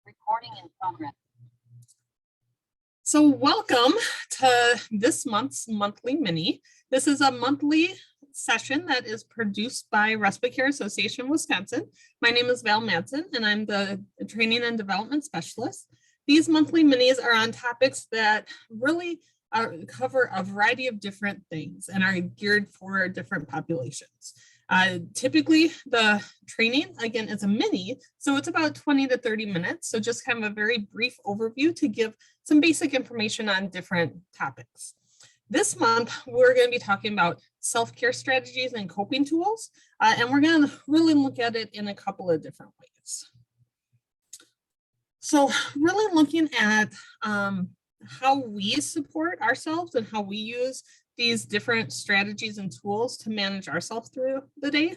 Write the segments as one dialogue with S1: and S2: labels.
S1: Recording in progress.
S2: So welcome to this month's monthly mini. This is a monthly session that is produced by Respite Care Association Wisconsin. My name is Val Madsen, and I'm the Training and Development Specialist. These monthly minis are on topics that really cover a variety of different things and are geared for different populations. Typically, the training, again, is a mini, so it's about 20 to 30 minutes. So just kind of a very brief overview to give some basic information on different topics. This month, we're going to be talking about self-care strategies and coping tools, and we're going to really look at it in a couple of different ways. So really looking at how we support ourselves and how we use these different strategies and tools to manage ourselves through the day.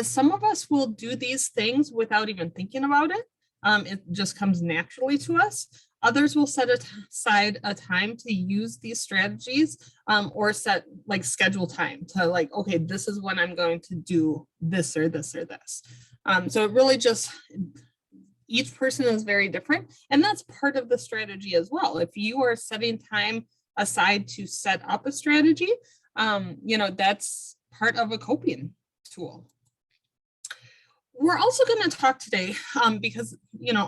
S2: Some of us will do these things without even thinking about it. It just comes naturally to us. Others will set aside a time to use these strategies or set schedule time to okay, this is when I'm going to do this or this or this. So it really just, each person is very different, and that's part of the strategy as well. If you are setting time aside to set up a strategy, that's part of a coping tool. We're also going to talk today because,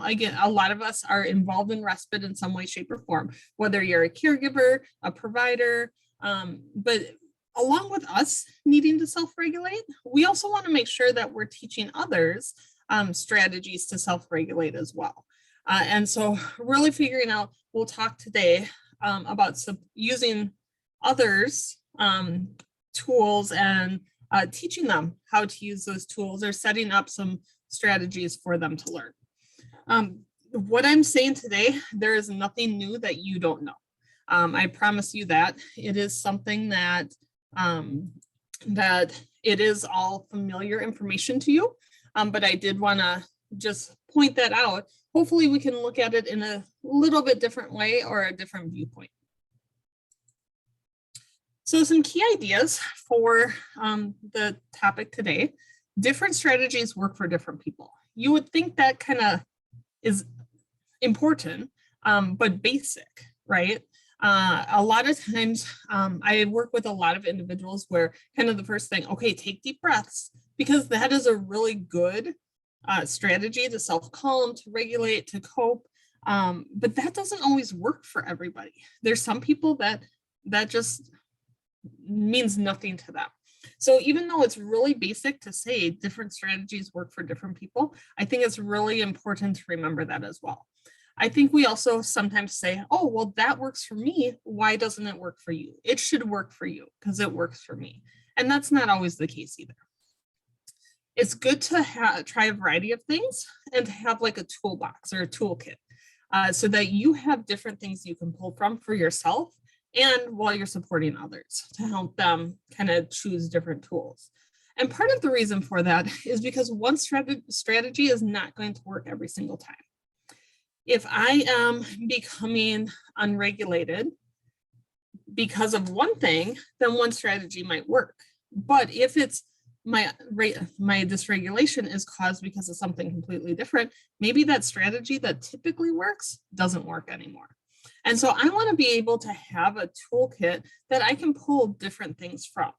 S2: again, a lot of us are involved in respite in some way, shape, or form, whether you're a caregiver, a provider, but along with us needing to self-regulate, we also want to make sure that we're teaching others strategies to self-regulate as well. And so really figuring out, we'll talk today about using others' tools and teaching them how to use those tools or setting up some strategies for them to learn. What I'm saying today, there is nothing new that you don't know. I promise you that. It is something that it is all familiar information to you, but I did want to just point that out. Hopefully we can look at it in a little bit different way or a different viewpoint. So some key ideas for the topic today. Different strategies work for different people. You would think that kind of is important, but basic, right? A lot of times I work with a lot of individuals where kind of the first thing, okay, take deep breaths, because that is a really good strategy to self-calm, to regulate, to cope. But that doesn't always work for everybody. There's some people that just means nothing to them. So even though it's really basic to say different strategies work for different people, I think it's really important to remember that as well. I think we also sometimes say, oh, well, that works for me. Why doesn't it work for you? It should work for you because it works for me. And that's not always the case either. It's good to try a variety of things and to have like a toolbox or a toolkit so that you have different things you can pull from for yourself and while you're supporting others to help them kind of choose different tools. And part of the reason for that is because one strategy is not going to work every single time. If I am becoming unregulated because of one thing, then one strategy might work. But if it's my dysregulation is caused because of something completely different, maybe that strategy that typically works doesn't work anymore. And so I want to be able to have a toolkit that I can pull different things from.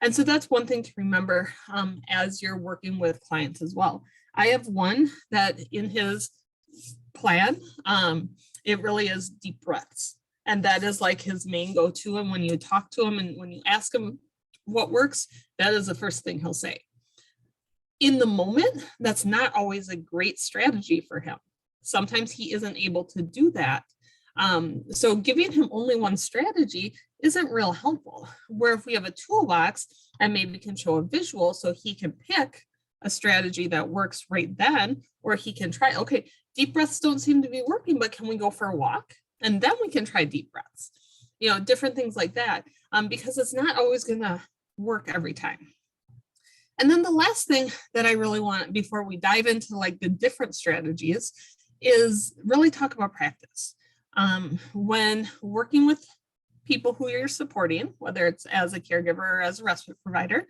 S2: And so that's one thing to remember as you're working with clients as well. I have one that in his plan, it really is deep breaths. And that is like his main go-to. And when you talk to him and when you ask him what works, that is the first thing he'll say. In the moment, that's not always a great strategy for him. Sometimes he isn't able to do that. So giving him only one strategy isn't real helpful. Where if we have a toolbox and maybe can show a visual so he can pick a strategy that works right then, or he can try, okay, deep breaths don't seem to be working, but can we go for a walk? And then we can try deep breaths, different things like that, because it's not always going to work every time. And then the last thing that I really want before we dive into like the different strategies is really talk about practice. When working with people who you're supporting, whether it's as a caregiver or as a respite provider,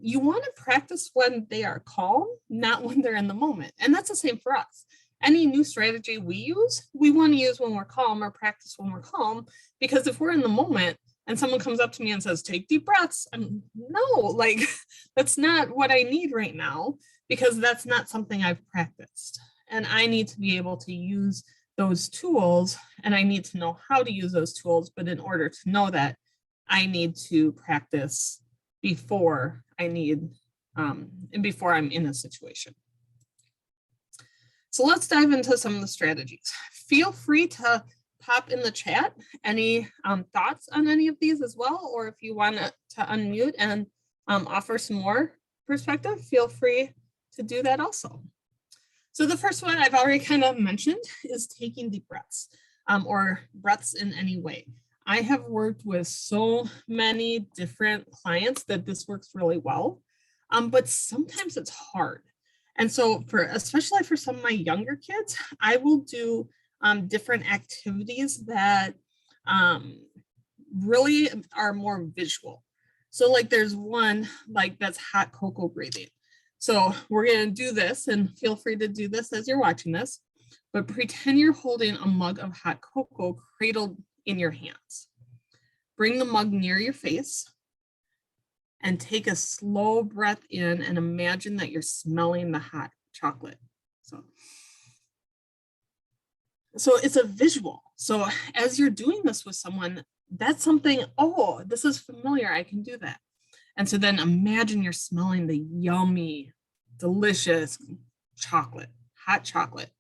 S2: you want to practice when they are calm, not when they're in the moment. And that's the same for us. any new strategy we use, we want to use when we're calm or practice when we're calm, because if we're in the moment and someone comes up to me and says, take deep breaths, no, like that's not what I need right now, because that's not something I've practiced. And I need to be able to use those tools, and I need to know how to use those tools. But in order to know that, I need to practice before I need, and before I'm in a situation. So let's dive into some of the strategies. Feel free to pop in the chat any thoughts on any of these as well, or if you want to unmute and offer some more perspective, feel free to do that also. So the first one I've already kind of mentioned is taking deep breaths, or breaths in any way. I have worked with so many different clients that this works really well, but sometimes it's hard. And so especially for some of my younger kids, I will do different activities that really are more visual. So like there's one like that's hot cocoa breathing. So we're going to do this, and feel free to do this as you're watching this, but pretend you're holding a mug of hot cocoa cradled in your hands. Bring the mug near your face and take a slow breath in, and imagine that you're smelling the hot chocolate. So it's a visual. So as you're doing this with someone, that's something, oh, this is familiar, I can do that. And so then imagine you're smelling the yummy, delicious chocolate, hot chocolate.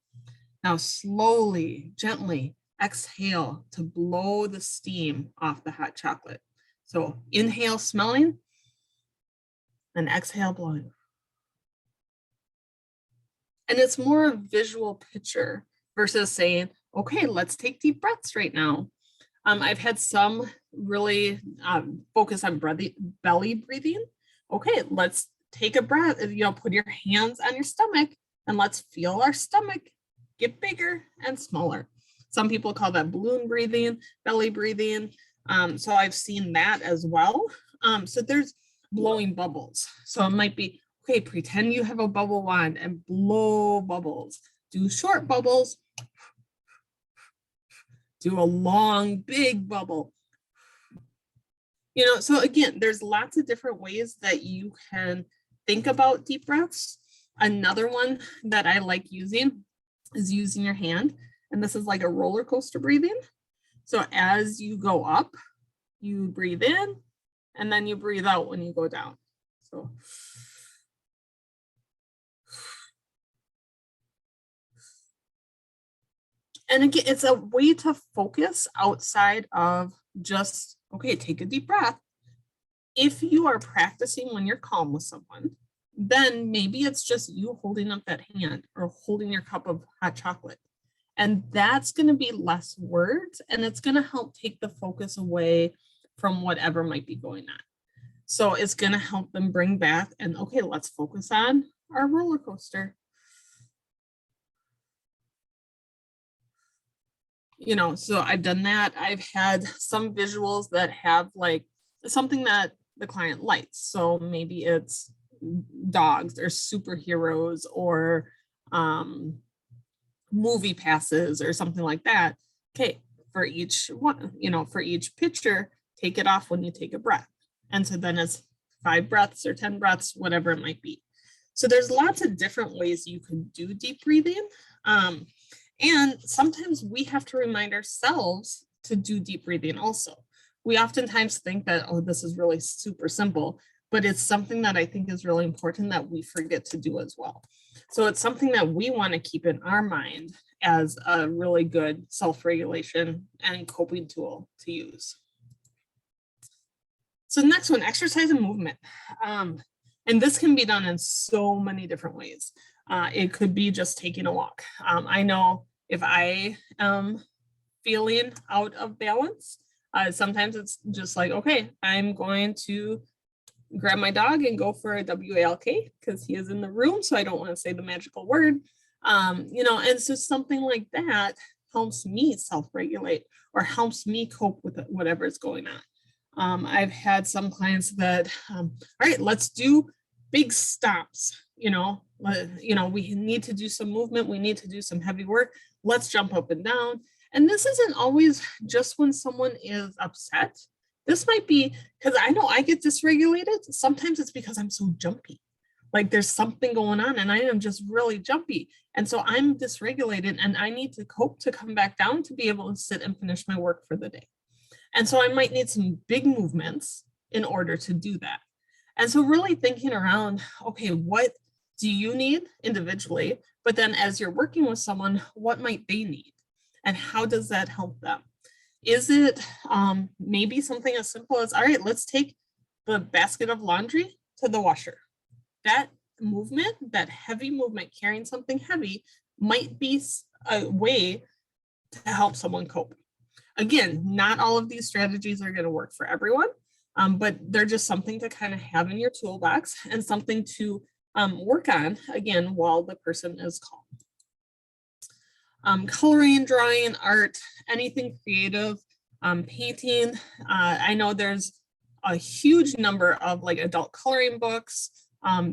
S2: Now slowly, gently exhale to blow the steam off the hot chocolate. So inhale smelling, and exhale blowing. And it's more a visual picture versus saying, okay, let's take deep breaths right now. I've had some really focus on belly breathing. Okay, let's take a breath, put your hands on your stomach and let's feel our stomach get bigger and smaller. Some people call that balloon breathing, belly breathing. So I've seen that as well. So there's blowing bubbles. So it might be, okay, pretend you have a bubble wand and blow bubbles. Do short bubbles. Do a long, big bubble. So again, there's lots of different ways that you can think about deep breaths. Another one that I like using is using your hand. And this is like a roller coaster breathing. So as you go up, you breathe in, and then you breathe out when you go down. So. And again, it's a way to focus outside of just, okay, take a deep breath. If you are practicing when you're calm with someone, then maybe it's just you holding up that hand or holding your cup of hot chocolate. And that's going to be less words, and it's going to help take the focus away from whatever might be going on. So it's going to help them bring back and, okay, let's focus on our roller coaster. So I've done that. I've had some visuals that have like something that the client likes. So maybe it's dogs or superheroes or movie passes or something like that. Okay, for each one, for each picture, take it off when you take a breath. And so then it's 5 breaths or 10 breaths, whatever it might be. So there's lots of different ways you can do deep breathing. And sometimes we have to remind ourselves to do deep breathing also. We oftentimes think that, oh, this is really super simple, but it's something that I think is really important that we forget to do as well. So it's something that we want to keep in our mind as a really good self-regulation and coping tool to use. So the next one, exercise and movement. And this can be done in so many different ways. It could be just taking a walk. I know if I am feeling out of balance, sometimes it's just like, okay, I'm going to grab my dog and go for a WALK because he is in the room. So I don't want to say the magical word, and so something like that helps me self-regulate or helps me cope with whatever is going on. I've had some clients that, all right, let's do big stops. we need to do some movement, we need to do some heavy work, let's jump up and down. And this isn't always just when someone is upset. This might be because I know I get dysregulated. Sometimes it's because I'm so jumpy. Like there's something going on and I am just really jumpy. And so I'm dysregulated and I need to cope to come back down to be able to sit and finish my work for the day. And so I might need some big movements in order to do that. And so really thinking around, okay, what do you need individually? But then as you're working with someone, what might they need? And how does that help them? Is it maybe something as simple as, all right, let's take the basket of laundry to the washer. That movement, that heavy movement, carrying something heavy might be a way to help someone cope. Again, not all of these strategies are going to work for everyone, but they're just something to kind of have in your toolbox and something to work on, again, while the person is calm. Coloring, drawing, art, anything creative, painting. I know there's a huge number of like adult coloring books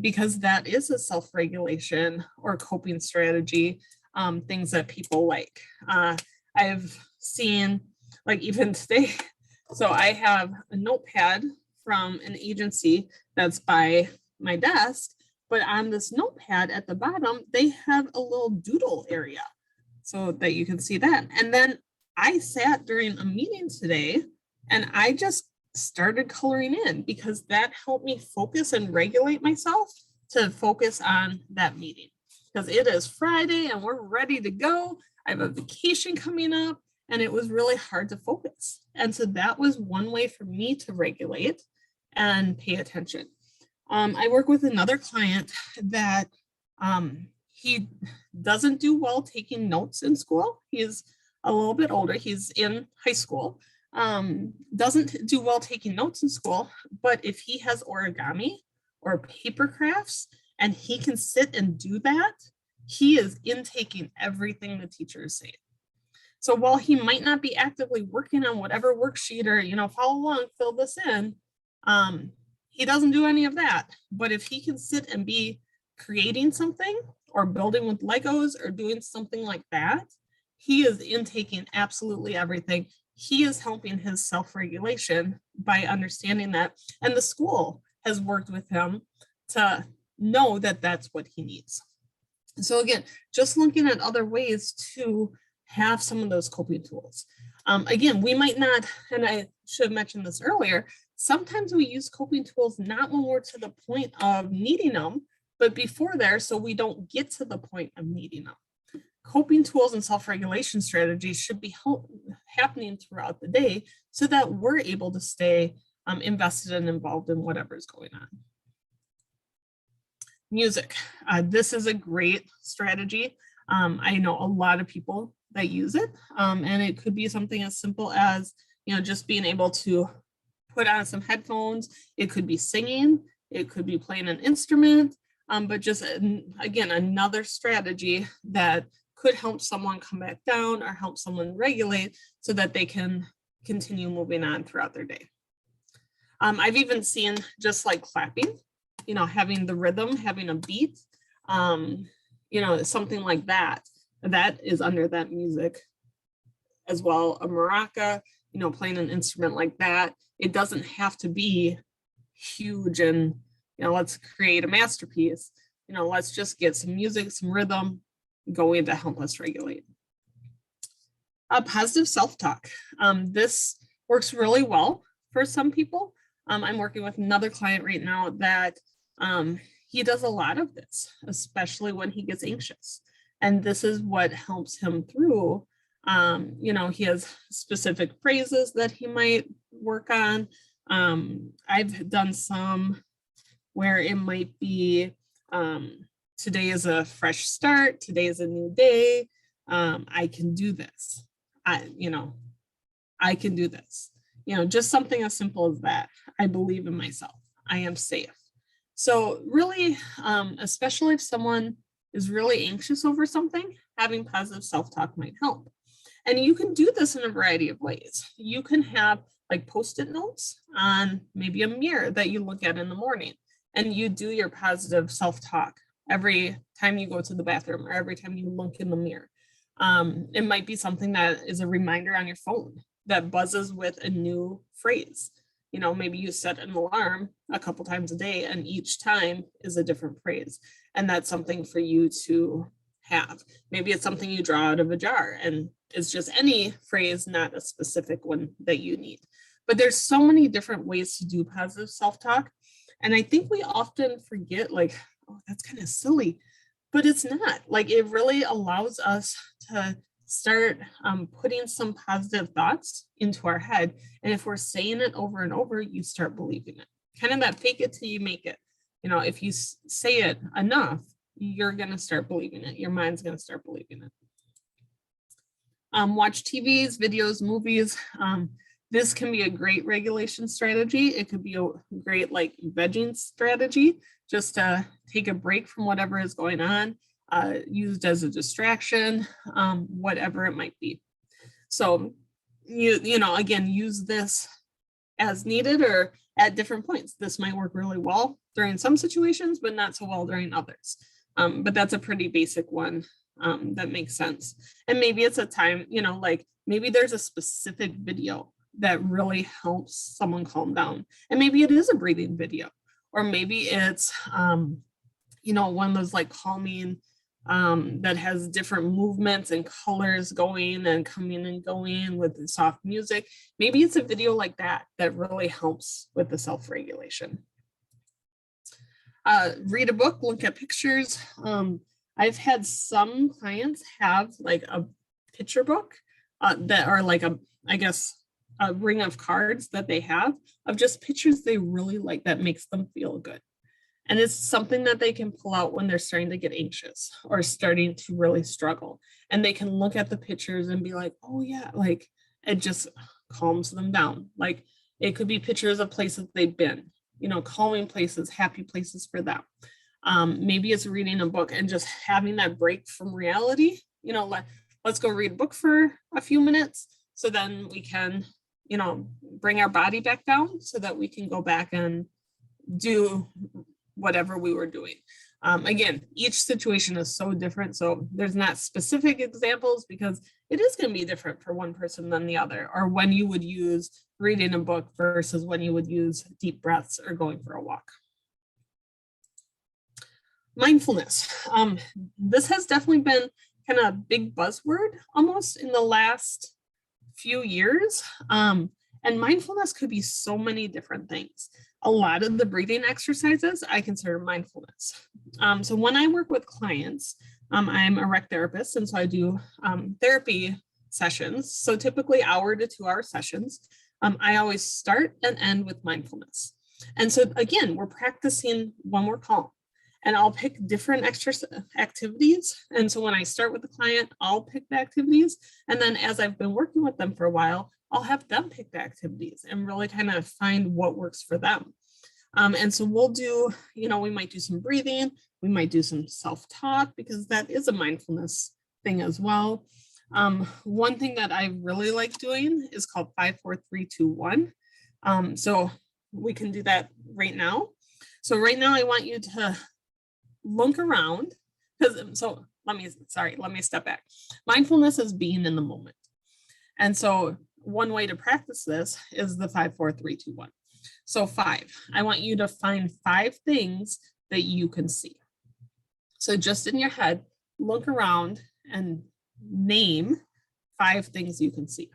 S2: because that is a self-regulation or coping strategy, things that people like. I've seen like even today, so I have a notepad from an agency that's by my desk, but on this notepad at the bottom, they have a little doodle area so that you can see that. And then I sat during a meeting today and I just started coloring in because that helped me focus and regulate myself to focus on that meeting. Because it is Friday and we're ready to go. I have a vacation coming up and it was really hard to focus. And so that was one way for me to regulate and pay attention. I work with another client that he doesn't do well taking notes in school. He's a little bit older. He's in high school. Doesn't do well taking notes in school, but if he has origami or paper crafts and he can sit and do that, he is intaking everything the teacher is saying. So while he might not be actively working on whatever worksheet or, follow along, fill this in, he doesn't do any of that. But if he can sit and be creating something or building with Legos or doing something like that, he is intaking absolutely everything. He is helping his self-regulation by understanding that. And the school has worked with him to know that that's what he needs. So again, just looking at other ways to have some of those coping tools. Again, we might not, and I should have mentioned this earlier, sometimes we use coping tools not when we're to the point of needing them, but before there, so we don't get to the point of needing them. Coping tools and self-regulation strategies should be happening throughout the day so that we're able to stay invested and involved in whatever's going on. Music. This is a great strategy. I know a lot of people that use it, and it could be something as simple as, just being able to put on some headphones. It could be singing. It could be playing an instrument, but just, again, another strategy that could help someone come back down or help someone regulate so that they can continue moving on throughout their day. I've even seen just like clapping, having the rhythm, having a beat, something like that. That is under that music as well. A maraca, playing an instrument like that. It doesn't have to be huge and, let's create a masterpiece. Let's just get some music, some rhythm going to help us regulate. Positive self-talk. This works really well for some people. I'm working with another client right now that he does a lot of this, especially when he gets anxious. And this is what helps him through. He has specific phrases that he might work on. I've done some where it might be, today is a fresh start. Today is a new day. I can do this. I can do this. Just something as simple as that. I believe in myself. I am safe. So really, especially if someone is really anxious over something, having positive self-talk might help. And you can do this in a variety of ways. You can have like Post-it notes on maybe a mirror that you look at in the morning, and you do your positive self-talk every time you go to the bathroom or every time you look in the mirror. It might be something that is a reminder on your phone that buzzes with a new phrase. You know, maybe you set an alarm a couple times a day and each time is a different phrase. And that's something for you to have. Maybe it's something you draw out of a jar and it's just any phrase, not a specific one that you need. But there's so many different ways to do positive self-talk. And I think we often forget, like, oh, that's kind of silly, but it's not. Like, it really allows us to start putting some positive thoughts into our head. And if we're saying it over and over, you start believing it. Kind of that fake it till you make it. You know, if you say it enough, you're going to start believing it. Your mind's going to start believing it. Watch TVs, videos, movies. This can be a great regulation strategy. It could be a great like vegging strategy, just to take a break from whatever is going on, used as a distraction, whatever it might be. So you know, again, use this as needed or at different points. This might work really well during some situations, but not so well during others. But that's a pretty basic one that makes sense. And maybe it's a time, you know, like maybe there's a specific video that really helps someone calm down. And maybe it is a breathing video, or maybe it's, you know, one of those like calming that has different movements and colors going and coming and going with the soft music. Maybe it's a video like that that really helps with the self-regulation. Read a book, look at pictures. I've had some clients have like a picture book that are like a, I guess, a ring of cards that they have of just pictures they really like that makes them feel good. And it's something that they can pull out when they're starting to get anxious or starting to really struggle. And they can look at the pictures and be like, oh yeah, like it just calms them down. Like it could be pictures of places they've been, you know, calming places, happy places for them. Maybe it's reading a book and just having that break from reality, you know, let's go read a book for a few minutes. So then we can, you know, bring our body back down so that we can go back and do whatever we were doing. Again, each situation is so different. So there's not specific examples because it is going to be different for one person than the other, or when you would use reading a book versus when you would use deep breaths or going for a walk. Mindfulness. This has definitely been kind of a big buzzword almost in the last few years. And mindfulness could be so many different things. A lot of the breathing exercises I consider mindfulness. So when I work with clients, I'm a rec therapist, and so I do therapy sessions. So typically hour to 2 hour sessions. I always start and end with mindfulness. And so again, we're practicing when we're calm. And I'll pick different extra activities. And so when I start with the client, I'll pick the activities. And then as I've been working with them for a while, I'll have them pick the activities and really kind of find what works for them. And so we'll do, you know, we might do some breathing, we might do some self-talk because that is a mindfulness thing as well. One thing that I really like doing is called 5, 4, 3, 2, 1. So we can do that right now. So right now I want you to look around because let me step back. Mindfulness is being in the moment. And so one way to practice this is the 5, 4, 3, 2, 1. So 5, I want you to find 5 things that you can see. So just in your head, look around and name 5 things you can see.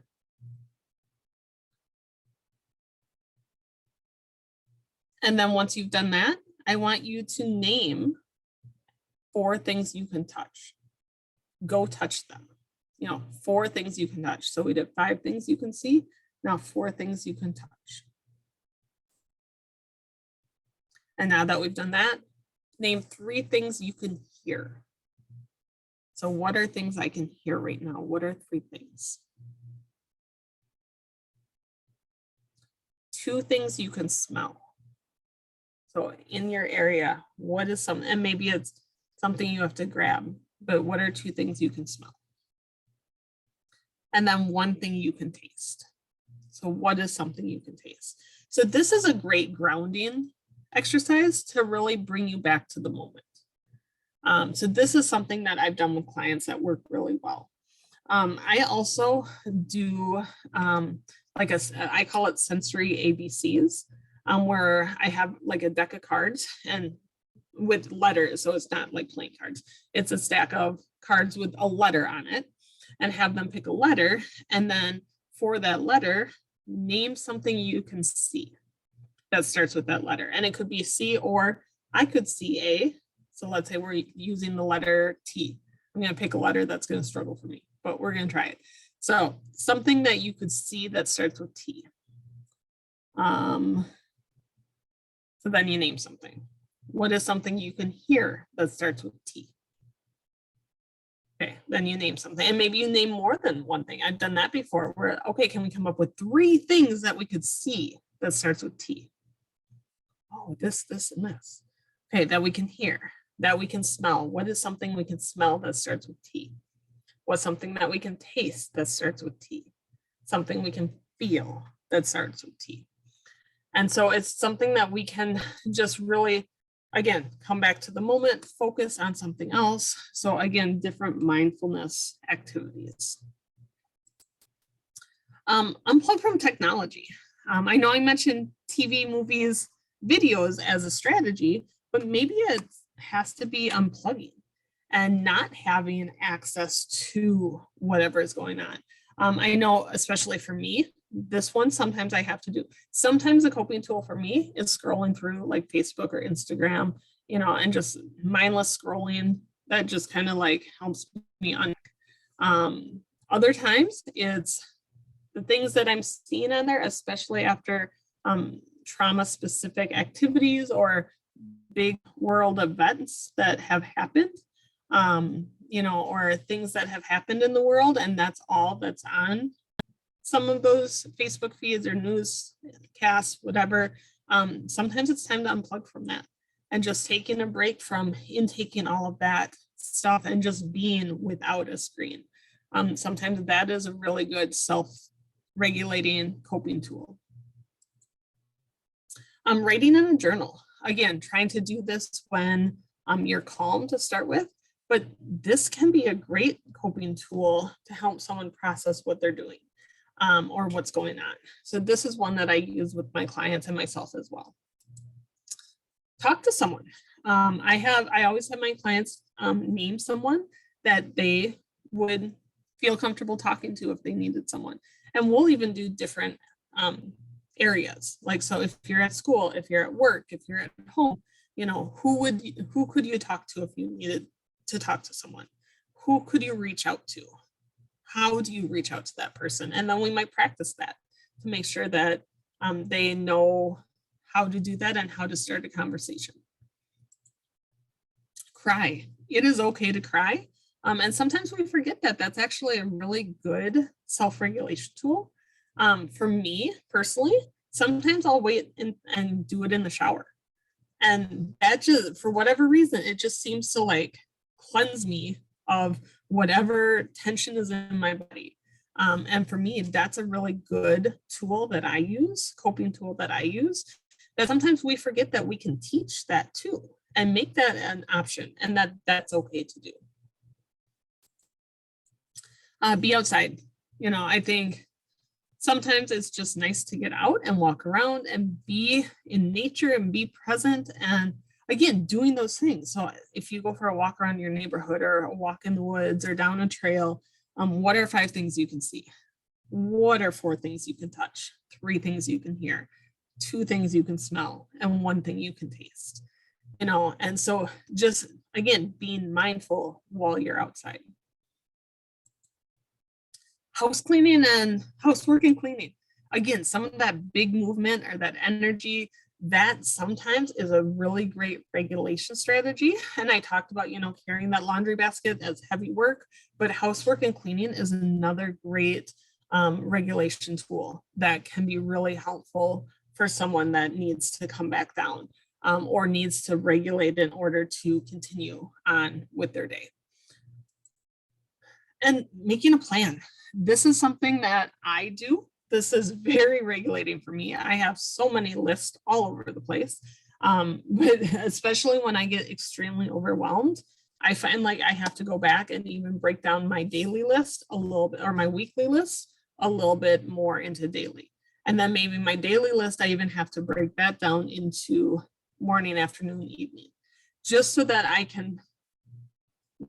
S2: And then once you've done that, I want you to name 4 things you can touch. Go touch them. You know, 4 things you can touch. So we did 5 things you can see. Now 4 things you can touch. And now that we've done that, name 3 things you can hear. So what are things I can hear right now? What are 3 things? 2 things you can smell. So in your area, what is something, and maybe it's something you have to grab, but what are 2 things you can smell? And then 1 thing you can taste. So what is something you can taste? So this is a great grounding exercise to really bring you back to the moment. So this is something that I've done with clients that work really well. I also do I call it sensory ABCs, where I have like a deck of cards and with letters. So it's not like playing cards. It's a stack of cards with a letter on it, and have them pick a letter. And then for that letter, name something you can see that starts with that letter. And it could be C, or I could see A. So let's say we're using the letter T. I'm going to pick a letter that's going to struggle for me, but we're going to try it. So something that you could see that starts with T. So then you name something. What is something you can hear that starts with T? Okay, then you name something. And maybe you name more than one thing. I've done that before where, okay, can we come up with 3 things that we could see that starts with T? Oh, this, and this. Okay, that we can hear, that we can smell. What is something we can smell that starts with T? What's something that we can taste that starts with T? Something we can feel that starts with T. And so it's something that we can just really, again, come back to the moment, focus on something else. So again, different mindfulness activities. Unplug from technology. I know I mentioned TV, movies, videos as a strategy, but maybe it has to be unplugging and not having access to whatever is going on. I know, especially for me, this one, sometimes I have to do. Sometimes the coping tool for me is scrolling through like Facebook or Instagram, and just mindless scrolling. That just kind of like helps me on. Other times it's the things that I'm seeing on there, especially after trauma specific activities or big world events that have happened, or things that have happened in the world, and that's all that's on some of those Facebook feeds or newscasts, whatever. Sometimes it's time to unplug from that and just taking a break from intaking all of that stuff and just being without a screen. Sometimes that is a really good self-regulating coping tool. Writing in a journal. Again, trying to do this when you're calm to start with, but this can be a great coping tool to help someone process what they're doing. Or what's going on. So this is one that I use with my clients and myself as well. Talk to someone. I always have my clients name someone that they would feel comfortable talking to if they needed someone. And we'll even do different areas. Like, so if you're at school, if you're at work, if you're at home, who could you talk to if you needed to talk to someone? Who could you reach out to? How do you reach out to that person? And then we might practice that to make sure that they know how to do that and how to start a conversation. Cry. It is okay to cry. And sometimes we forget that that's actually a really good self-regulation tool. For me personally, sometimes I'll wait and do it in the shower. And that just, for whatever reason, it just seems to like cleanse me of whatever tension is in my body. And for me, that's a really good tool that I use, coping tool that I use, that sometimes we forget that we can teach that too and make that an option, and that's okay to do. Be outside. I think sometimes it's just nice to get out and walk around and be in nature and be present, and again, doing those things. So if you go for a walk around your neighborhood or a walk in the woods or down a trail, what are 5 things you can see? What are 4 things you can touch? 3 things you can hear, 2 things you can smell, and 1 thing you can taste. And so just, again, being mindful while you're outside. House cleaning and housework and cleaning. Again, some of that big movement or that energy, that sometimes is a really great regulation strategy. And I talked about, carrying that laundry basket as heavy work, but housework and cleaning is another great regulation tool that can be really helpful for someone that needs to come back down or needs to regulate in order to continue on with their day. And making a plan. This is something that I do. This is very regulating for me. I have so many lists all over the place, but especially when I get extremely overwhelmed, I find like I have to go back and even break down my daily list a little bit, or my weekly list a little bit more into daily. And then maybe my daily list, I even have to break that down into morning, afternoon, evening, just so that I can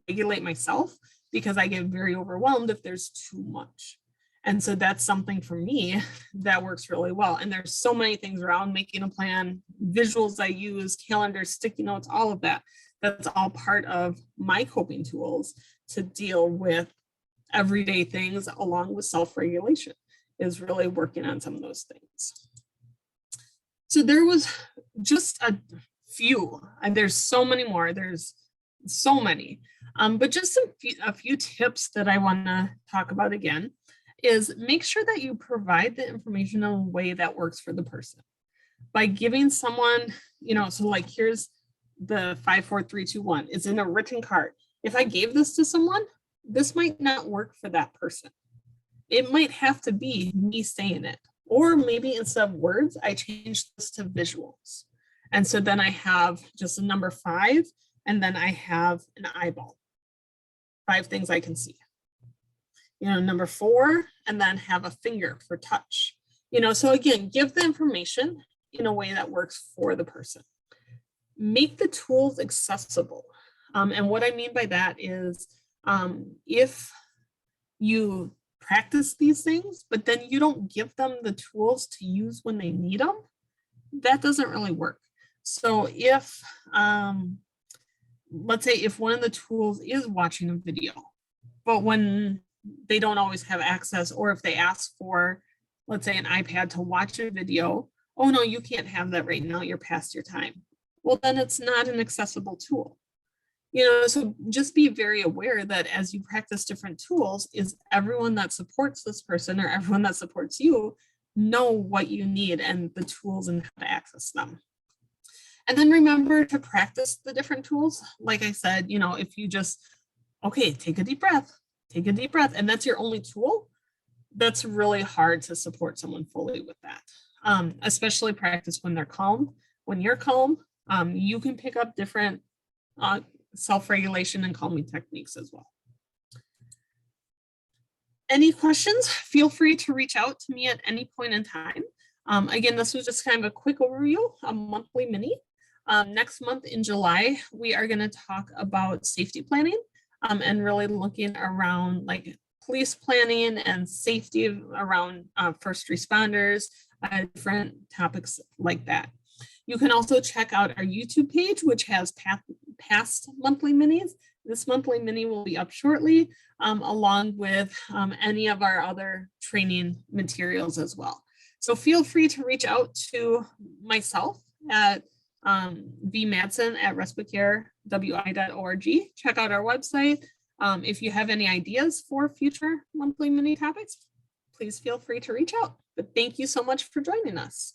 S2: regulate myself, because I get very overwhelmed if there's too much. And so that's something for me that works really well. And there's so many things around making a plan, visuals I use, calendars, sticky notes, all of that. That's all part of my coping tools to deal with everyday things, along with self-regulation, is really working on some of those things. So there was just a few, and there's so many more, there's so many, but just a few tips that I want to talk about again is make sure that you provide the information in a way that works for the person. By giving someone, so like here's the 5, 4, 3, 2, 1. It's in a written card. If I gave this to someone, this might not work for that person. It might have to be me saying it. Or maybe instead of words, I change this to visuals. And so then I have just a number 5, and then I have an eyeball. 5 things I can see. Number 4, and then have a finger for touch. So again, give the information in a way that works for the person. Make the tools accessible. And what I mean by that is if you practice these things, but then you don't give them the tools to use when they need them, that doesn't really work. So if, let's say if one of the tools is watching a video, but when they don't always have access, or if they ask for, let's say, an iPad to watch a video, oh no, you can't have that right now, you're past your time. Well, then it's not an accessible tool. So just be very aware that as you practice different tools, is everyone that supports this person or everyone that supports you know what you need and the tools and how to access them. And then remember to practice the different tools. Like I said, if you just, okay, take a deep breath, and that's your only tool, that's really hard to support someone fully with that. Especially practice when they're calm. When you're calm, you can pick up different self-regulation and calming techniques as well. Any questions? Feel free to reach out to me at any point in time. Again, this was just kind of a quick overview, a monthly mini. Next month in July, we are going to talk about safety planning and really looking around like police planning and safety around first responders, different topics like that. You can also check out our YouTube page, which has past monthly minis. This monthly mini will be up shortly, along with any of our other training materials as well. So feel free to reach out to myself at vmadsen@respitecarewi.org. Check out our website. If you have any ideas for future monthly mini topics, please feel free to reach out. But thank you so much for joining us.